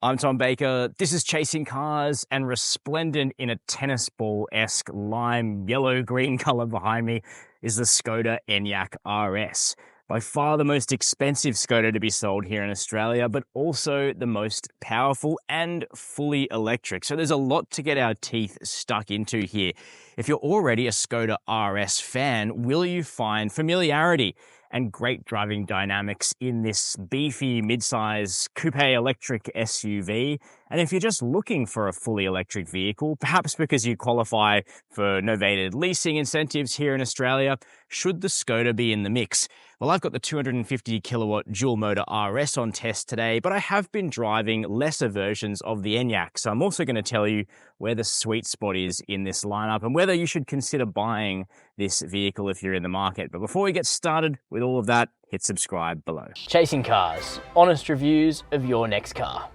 I'm Tom Baker. This is Chasing Cars, and resplendent in a tennis ball-esque lime yellow-green color behind me is the Skoda Enyaq RS. By far the most expensive Skoda to be sold here in Australia, but also the most powerful and fully electric. So there's a lot to get our teeth stuck into here. If you're already a Skoda RS fan, will you find familiarity and great driving dynamics in this beefy midsize coupe electric SUV? And if you're just looking for a fully electric vehicle, perhaps because you qualify for novated leasing incentives here in Australia, should the Skoda be in the mix? Well, I've got the 250 kilowatt dual motor RS on test today, but I have been driving lesser versions of the Enyaq. So I'm also going to tell you where the sweet spot is in this lineup and whether you should consider buying this vehicle if you're in the market. But before we get started with all of that, hit subscribe below. Chasing Cars, honest reviews of your next car.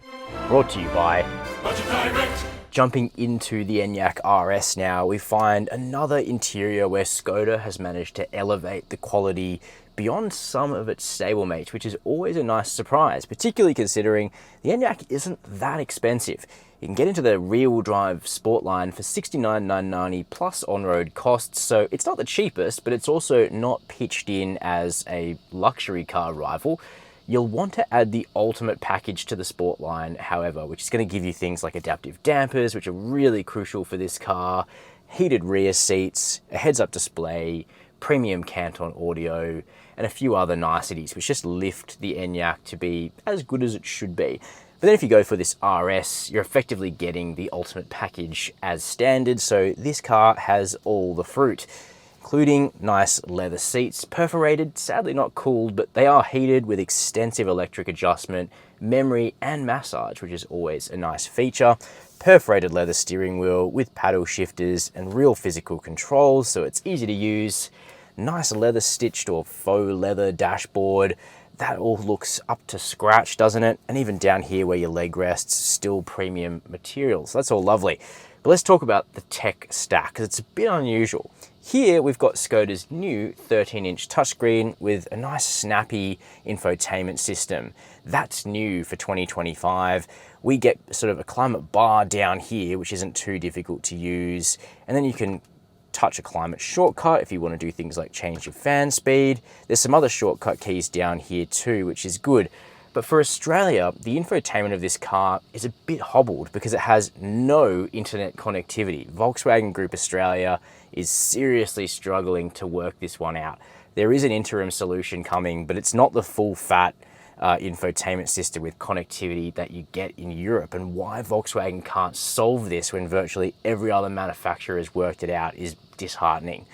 Brought to you by Budget Direct. Jumping into the Enyaq RS now, we find another interior where Skoda has managed to elevate the quality beyond some of its stablemates, which is always a nice surprise, particularly considering the Enyaq isn't that expensive. You can get into the rear-wheel drive Sportline for $69,990 plus on-road costs, so it's not the cheapest, but it's also not pitched in as a luxury car rival. You'll want to add the ultimate package to the Sportline, however, which is going to give you things like adaptive dampers, which are really crucial for this car, heated rear seats, a heads-up display, premium Canton audio, and a few other niceties, which just lift the Enyaq to be as good as it should be. But then if you go for this RS, you're effectively getting the ultimate package as standard, so this car has all the fruit, including nice leather seats, perforated, sadly not cooled, but they are heated with extensive electric adjustment, memory and massage, which is always a nice feature. Perforated leather steering wheel with paddle shifters and real physical controls, so it's easy to use. Nice leather stitched or faux leather dashboard. That all looks up to scratch, doesn't it? And even down here where your leg rests, still premium materials. That's all lovely. But let's talk about the tech stack, because it's a bit unusual. Here we've got Skoda's new 13-inch touchscreen with a nice snappy infotainment system. That's new for 2025. We get sort of a climate bar down here, which isn't too difficult to use. And then you can touch a climate shortcut if you want to do things like change your fan speed. There's some other shortcut keys down here too, which is good. But for Australia, the infotainment of this car is a bit hobbled because it has no internet connectivity. Volkswagen Group Australia is seriously struggling to work this one out. There is an interim solution coming, but it's not the full fat infotainment system with connectivity that you get in Europe. And why Volkswagen can't solve this when virtually every other manufacturer has worked it out is disheartening.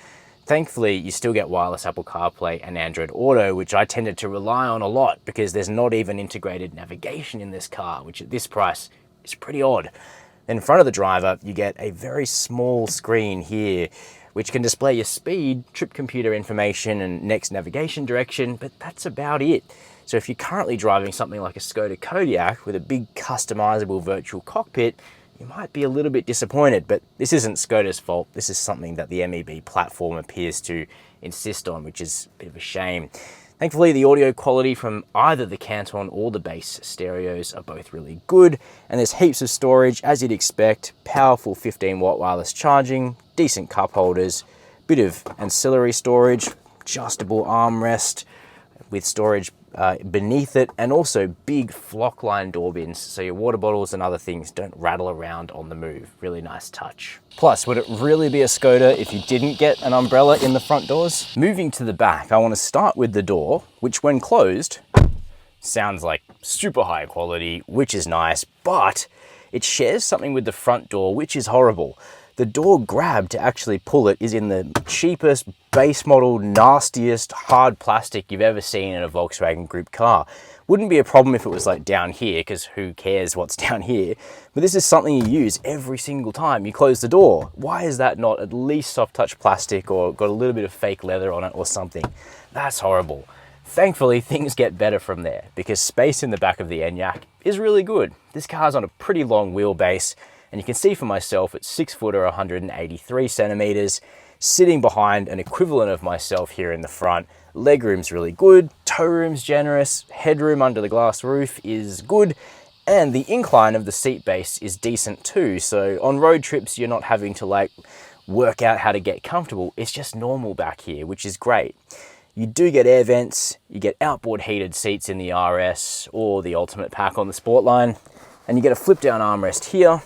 Thankfully, you still get wireless Apple CarPlay and Android Auto, which I tended to rely on a lot because there's not even integrated navigation in this car, which at this price is pretty odd. In front of the driver, you get a very small screen here, which can display your speed, trip computer information, and next navigation direction, but that's about it. So if you're currently driving something like a Skoda Kodiaq with a big customizable virtual cockpit, you might be a little bit disappointed, but this isn't Skoda's fault. This is something that the MEB platform appears to insist on, which is a bit of a shame. Thankfully, the audio quality from either the Canton or the base stereos are both really good, and there's heaps of storage, as you'd expect. Powerful 15-watt wireless charging, decent cup holders, bit of ancillary storage, adjustable armrest with storage beneath it, and also big flock-line door bins so your water bottles and other things don't rattle around on the move. Really nice touch. Plus, would it really be a Skoda if you didn't get an umbrella in the front doors? Moving to the back, I want to start with the door, which when closed sounds like super high quality, which is nice, but it shares something with the front door, which is horrible. The door grab to actually pull it is in the cheapest, base model, nastiest, hard plastic you've ever seen in a Volkswagen Group car. Wouldn't be a problem if it was like down here, because who cares what's down here? But this is something you use every single time you close the door. Why is that not at least soft touch plastic or got a little bit of fake leather on it or something? That's horrible. Thankfully, things get better from there because space in the back of the Enyaq is really good. This car's on a pretty long wheelbase, and you can see for myself it's 6 foot or 183 centimeters, sitting behind an equivalent of myself here in the front. Legroom's really good, tow room's generous, headroom under the glass roof is good, And the incline of the seat base is decent too, so on road trips you're not having to like work out how to get comfortable. It's just normal back here, which is great. You do get air vents, you get outboard heated seats in the RS or the Ultimate Pack on the Sportline, and you get a flip down armrest here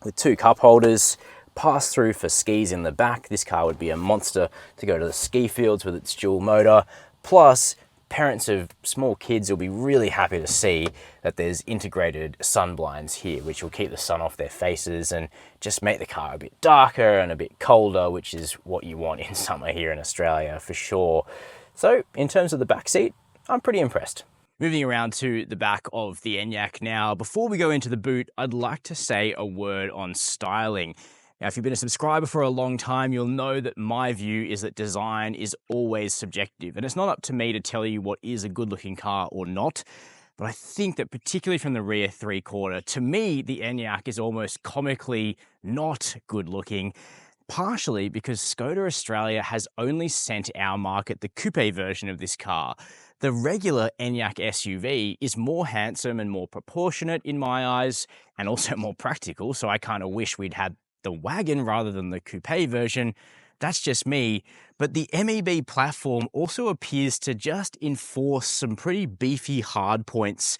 with 2 cup holders, pass through for skis in the back. This car would be a monster to go to the ski fields with its dual motor. Plus, parents of small kids will be really happy to see that there's integrated sun blinds here, which will keep the sun off their faces and just make the car a bit darker and a bit colder, which is what you want in summer here in Australia for sure. So in terms of the back seat, I'm pretty impressed. Moving around to the back of the Enyaq now, before we go into the boot, I'd like to say a word on styling. Now, if you've been a subscriber for a long time, you'll know that my view is that design is always subjective, and it's not up to me to tell you what is a good-looking car or not. But I think that particularly from the rear three-quarter, to me, the Enyaq is almost comically not good-looking, partially because Skoda Australia has only sent our market the coupe version of this car. The regular Enyaq SUV is more handsome and more proportionate in my eyes, and also more practical, so I kind of wish we'd had the wagon rather than the coupe version. That's just me. But the MEB platform also appears to just enforce some pretty beefy hard points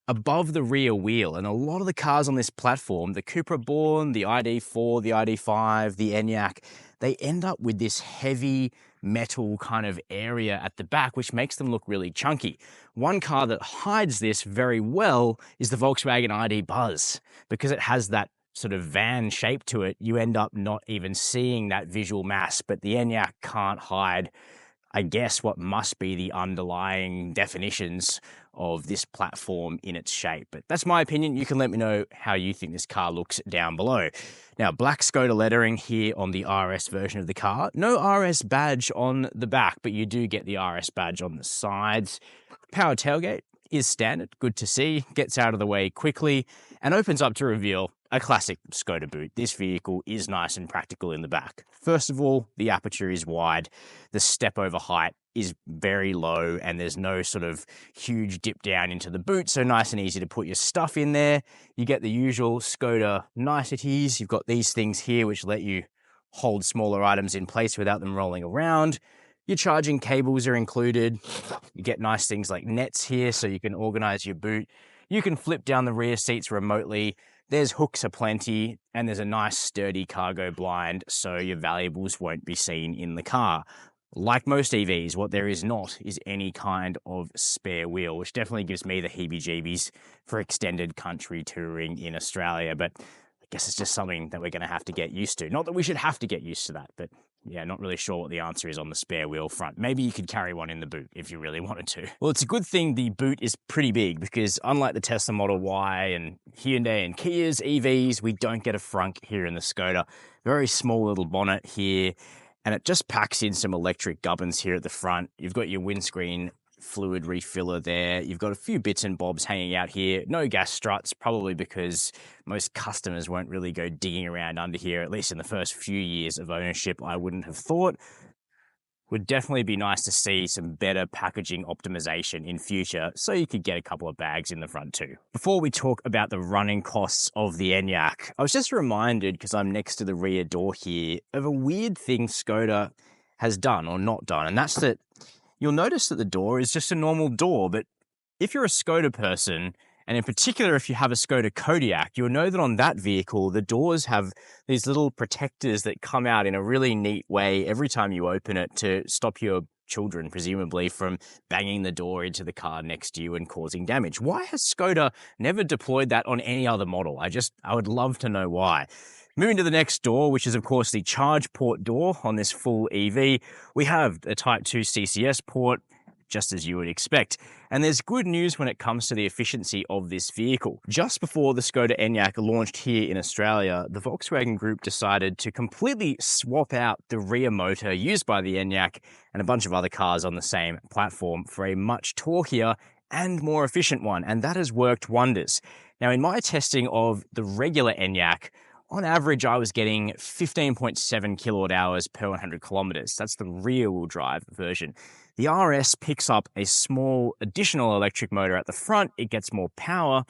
above the rear wheel. And a lot of the cars on this platform, the Cupra Born, the ID4, the ID5, the Enyaq, they end up with this heavy metal kind of area at the back, which makes them look really chunky. One car that hides this very well is the Volkswagen ID Buzz, because it has that sort of van shape to it. You end up not even seeing that visual mass, but the Enyaq can't hide, I guess, what must be the underlying definitions of this platform in its shape. But that's my opinion. You can let me know how you think this car looks down below. Now, black Skoda lettering here on the RS version of the car. No RS badge on the back, but you do get the RS badge on the sides. Power tailgate is standard, good to see, gets out of the way quickly, and opens up to reveal a classic Skoda boot. This vehicle is nice and practical in the back. First of all, the aperture is wide, the step over height is very low, and there's no sort of huge dip down into the boot, so nice and easy to put your stuff in there. You get the usual Skoda niceties. You've got these things here which let you hold smaller items in place without them rolling around. Your charging cables are included. You get nice things like nets here so you can organize your boot. You can flip down the rear seats remotely. There's hooks aplenty, and there's a nice sturdy cargo blind so your valuables won't be seen in the car. Like most EVs, what there is not is any kind of spare wheel, which definitely gives me the heebie-jeebies for extended country touring in Australia. But I guess it's just something that we're going to have to get used to. Not that we should have to get used to that, but yeah, not really sure what the answer is on the spare wheel front. Maybe you could carry one in the boot if you really wanted to. Well, it's a good thing the boot is pretty big, because unlike the Tesla Model Y and Hyundai and Kia's EVs, we don't get a frunk here in the Skoda. Very small little bonnet here, and it just packs in some electric gubbins here at the front. You've got your windscreen fluid refiller there. You've got a few bits and bobs hanging out here. No gas struts, probably because most customers won't really go digging around under here, at least in the first few years of ownership, I wouldn't have thought. Would definitely be nice to see some better packaging optimization in future, so you could get a couple of bags in the front too. Before we talk about the running costs of the Enyaq, I was just reminded, because I'm next to the rear door here, of a weird thing Skoda has done or not done, and that's that you'll notice that the door is just a normal door, but if you're a Skoda person, and in particular if you have a Skoda Kodiaq, you'll know that on that vehicle, the doors have these little protectors that come out in a really neat way every time you open it to stop your children, presumably, from banging the door into the car next to you and causing damage. Why has Skoda never deployed that on any other model? I would love to know why. Moving to the next door, which is of course the charge port door on this full EV, we have a Type 2 CCS port, just as you would expect. And there's good news when it comes to the efficiency of this vehicle. Just before the Skoda Enyaq launched here in Australia, the Volkswagen Group decided to completely swap out the rear motor used by the Enyaq and a bunch of other cars on the same platform for a much torquier and more efficient one, and that has worked wonders. Now, in my testing of the regular Enyaq, on average, I was getting 15.7 kilowatt hours per 100 kilometers. That's the rear-wheel drive version. The RS picks up a small additional electric motor at the front. It gets more power,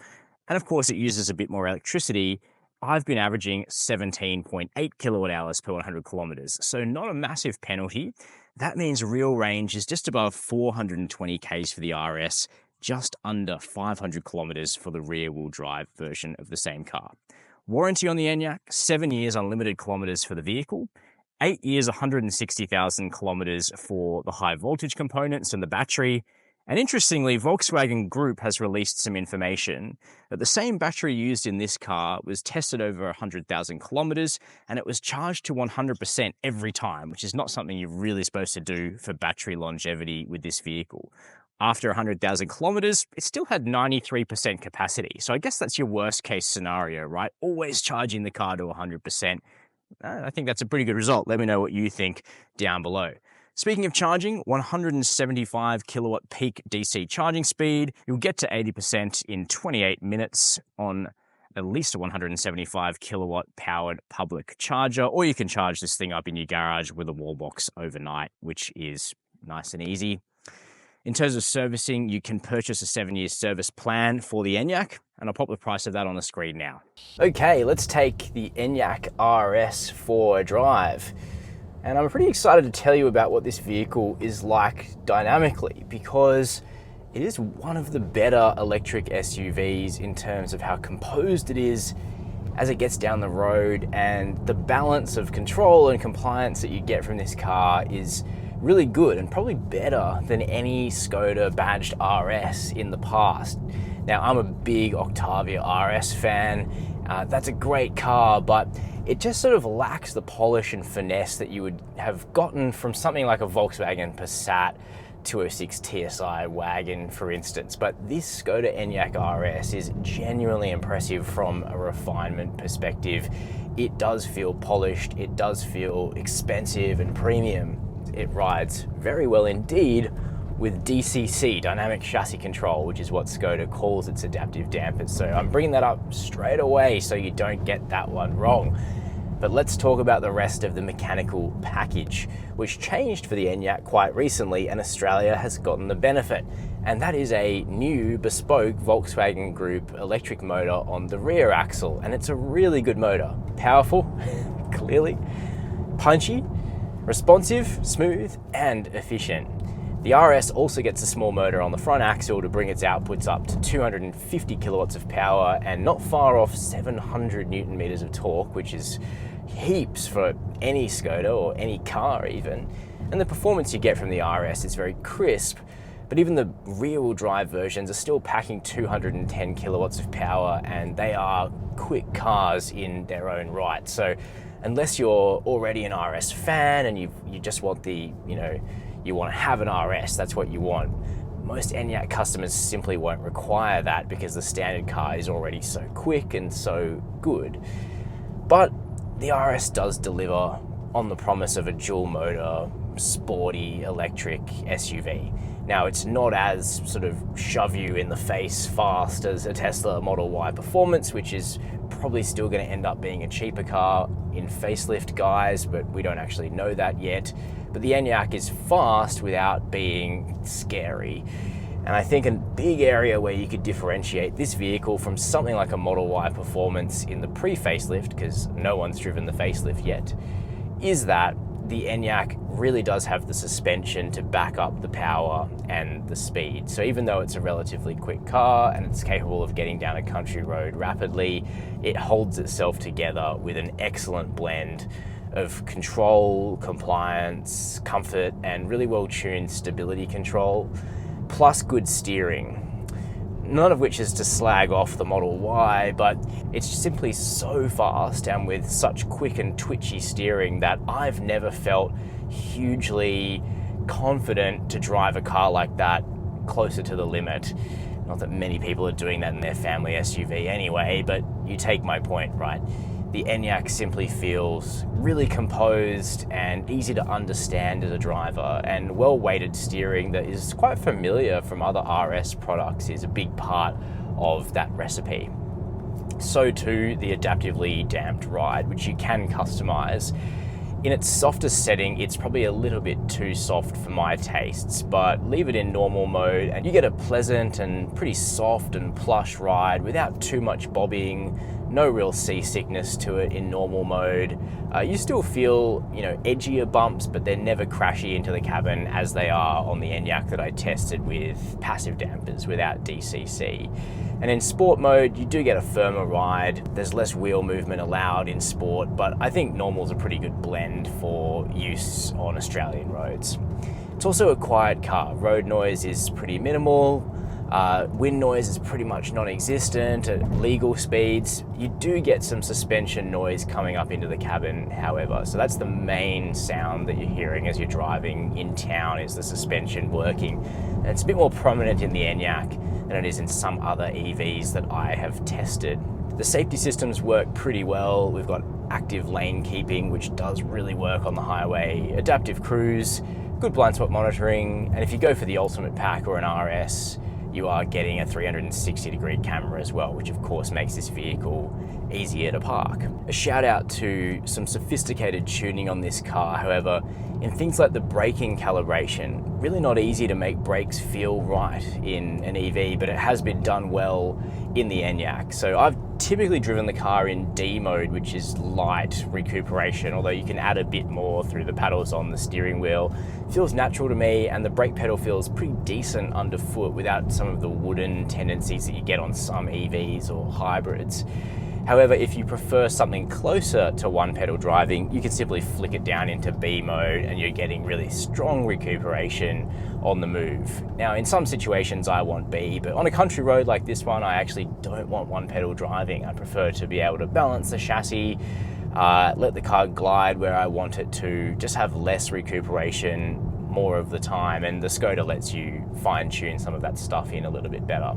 And of course, it uses a bit more electricity. I've been averaging 17.8 kilowatt hours per 100 kilometers, so not a massive penalty. That means real range is just above 420 Ks for the RS, just under 500 kilometers for the rear-wheel drive version of the same car. Warranty on the Enyaq, 7 years unlimited kilometers for the vehicle, 8 years 160,000 kilometers for the high voltage components and the battery. And interestingly, Volkswagen Group has released some information that the same battery used in this car was tested over 100,000 kilometers and it was charged to 100% every time, which is not something you're really supposed to do for battery longevity with this vehicle. After 100,000 kilometers, it still had 93% capacity. So I guess that's your worst case scenario, right? Always charging the car to 100%. I think that's a pretty good result. Let me know what you think down below. Speaking of charging, 175 kilowatt peak DC charging speed. You'll get to 80% in 28 minutes on at least a 175 kilowatt powered public charger, or you can charge this thing up in your garage with a wall box overnight, which is nice and easy. In terms of servicing, you can purchase a 7-year service plan for the Enyaq, and I'll pop the price of that on the screen now. Okay, let's take the Enyaq RS for a drive. And I'm pretty excited to tell you about what this vehicle is like dynamically, because it is one of the better electric SUVs in terms of how composed it is as it gets down the road, and the balance of control and compliance that you get from this car is really good and probably better than any Skoda badged RS in the past. Now, I'm a big Octavia RS fan. That's a great car, but it just sort of lacks the polish and finesse that you would have gotten from something like a Volkswagen Passat 206 TSI wagon, for instance. But this Skoda Enyaq RS is genuinely impressive from a refinement perspective. It does feel polished, it does feel expensive and premium. It rides very well indeed with DCC, dynamic chassis control, which is what Skoda calls its adaptive dampers. So I'm bringing that up straight away so you don't get that one wrong. But let's talk about the rest of the mechanical package, which changed for the Enyaq quite recently, and Australia has gotten the benefit. And that is a new bespoke Volkswagen Group electric motor on the rear axle. And it's a really good motor. Powerful, clearly, punchy, responsive, smooth, and efficient. The RS also gets a small motor on the front axle to bring its outputs up to 250 kilowatts of power and not far off 700 Newton meters of torque, which is heaps for any Skoda or any car even. And the performance you get from the RS is very crisp, but even the rear-wheel drive versions are still packing 210 kilowatts of power, and they are quick cars in their own right. So unless you're already an RS fan and you just want the, you want to have an RS, that's what you want. Most Enyaq customers simply won't require that because the standard car is already so quick and so good. But the RS does deliver on the promise of a dual motor, sporty electric SUV. Now, it's not as sort of shove you in the face fast as a Tesla Model Y Performance, which is probably still going to end up being a cheaper car in facelift guise, but we don't actually know that yet. But the Enyaq is fast without being scary. And I think a big area where you could differentiate this vehicle from something like a Model Y Performance in the pre-facelift, because no one's driven the facelift yet, is that the Enyaq really does have the suspension to back up the power and the speed. So even though it's a relatively quick car and it's capable of getting down a country road rapidly, it holds itself together with an excellent blend of control, compliance, comfort, and really well-tuned stability control, plus good steering. None of which is to slag off the Model Y, but it's simply so fast and with such quick and twitchy steering that I've never felt hugely confident to drive a car like that closer to the limit. Not that many people are doing that in their family SUV anyway, but you take my point, right? The Enyaq simply feels really composed and easy to understand as a driver, and well-weighted steering that is quite familiar from other RS products is a big part of that recipe. So too, the adaptively damped ride, which you can customize, In its softest setting, it's probably a little bit too soft for my tastes, but leave it in normal mode and you get a pleasant and pretty soft and plush ride without too much bobbing, no real seasickness to it in normal mode. You still feel, edgier bumps, but they're never crashy into the cabin as they are on the Enyaq that I tested with passive dampers without DCC. And in sport mode, you do get a firmer ride. There's less wheel movement allowed in sport, but I think normal's a pretty good blend for use on Australian roads. It's also a quiet car. Road noise is pretty minimal. Wind noise is pretty much non-existent at legal speeds. You do get some suspension noise coming up into the cabin, however. So that's the main sound that you're hearing as you're driving in town, is the suspension working. And it's a bit more prominent in the Enyaq than it is in some other EVs that I have tested. The safety systems work pretty well. We've got active lane keeping, which does really work on the highway, adaptive cruise, good blind spot monitoring, and if you go for the ultimate pack or an RS, you are getting a 360-degree camera as well, which of course makes this vehicle easier to park. A shout out to some sophisticated tuning on this car, however, in things like the braking calibration, really not easy to make brakes feel right in an EV, but it has been done well in the Enyaq. So I've typically driven the car in D mode, which is light recuperation, although you can add a bit more through the paddles on the steering wheel. It feels natural to me, and the brake pedal feels pretty decent underfoot without some of the wooden tendencies that you get on some EVs or hybrids. However, if you prefer something closer to one pedal driving, you can simply flick it down into B mode and you're getting really strong recuperation on the move. Now, in some situations I want B, but on a country road like this one, I actually don't want one pedal driving. I prefer to be able to balance the chassis, let the car glide where I want it to, just have less recuperation more of the time, and the Skoda lets you fine tune some of that stuff in a little bit better.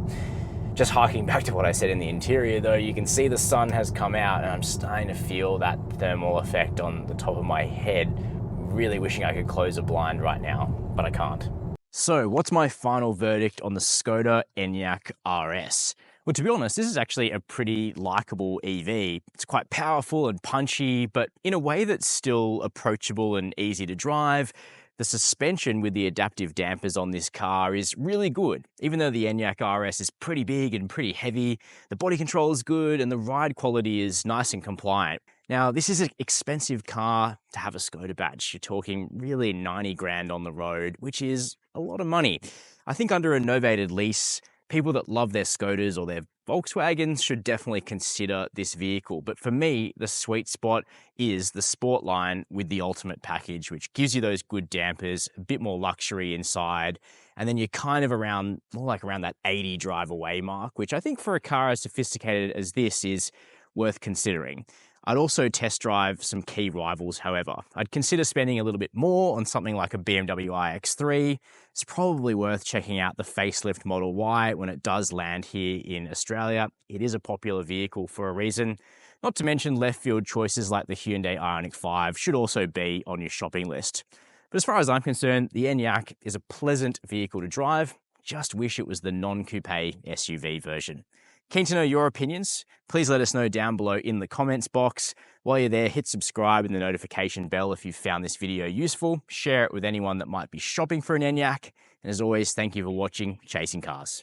Just harking back to what I said in the interior though, you can see the sun has come out and I'm starting to feel that thermal effect on the top of my head. Really wishing I could close a blind right now, but I can't. So what's my final verdict on the Skoda Enyaq RS? Well, to be honest, this is actually a pretty likable EV. It's quite powerful and punchy, but in a way that's still approachable and easy to drive. The suspension with the adaptive dampers on this car is really good. Even though the Enyaq RS is pretty big and pretty heavy, the body control is good and the ride quality is nice and compliant. Now, this is an expensive car to have a Skoda badge. You're talking really 90 grand on the road, which is a lot of money. I think under a novated lease, people that love their Skodas or their Volkswagens should definitely consider this vehicle. But for me, the sweet spot is the Sport line with the Ultimate package, which gives you those good dampers, a bit more luxury inside, and then you're kind of around, more like around that 80 drive away mark, which I think for a car as sophisticated as this is worth considering. I'd also test drive some key rivals, however. I'd consider spending a little bit more on something like a BMW iX3. It's probably worth checking out the facelift Model Y when it does land here in Australia. It is a popular vehicle for a reason. Not to mention left field choices like the Hyundai Ioniq 5 should also be on your shopping list. But as far as I'm concerned, the Enyaq is a pleasant vehicle to drive. Just wish it was the non-coupe SUV version. Keen to know your opinions? Please let us know down below in the comments box. While you're there, hit subscribe and the notification bell if you found this video useful. Share it with anyone that might be shopping for an Enyaq. And as always, thank you for watching Chasing Cars.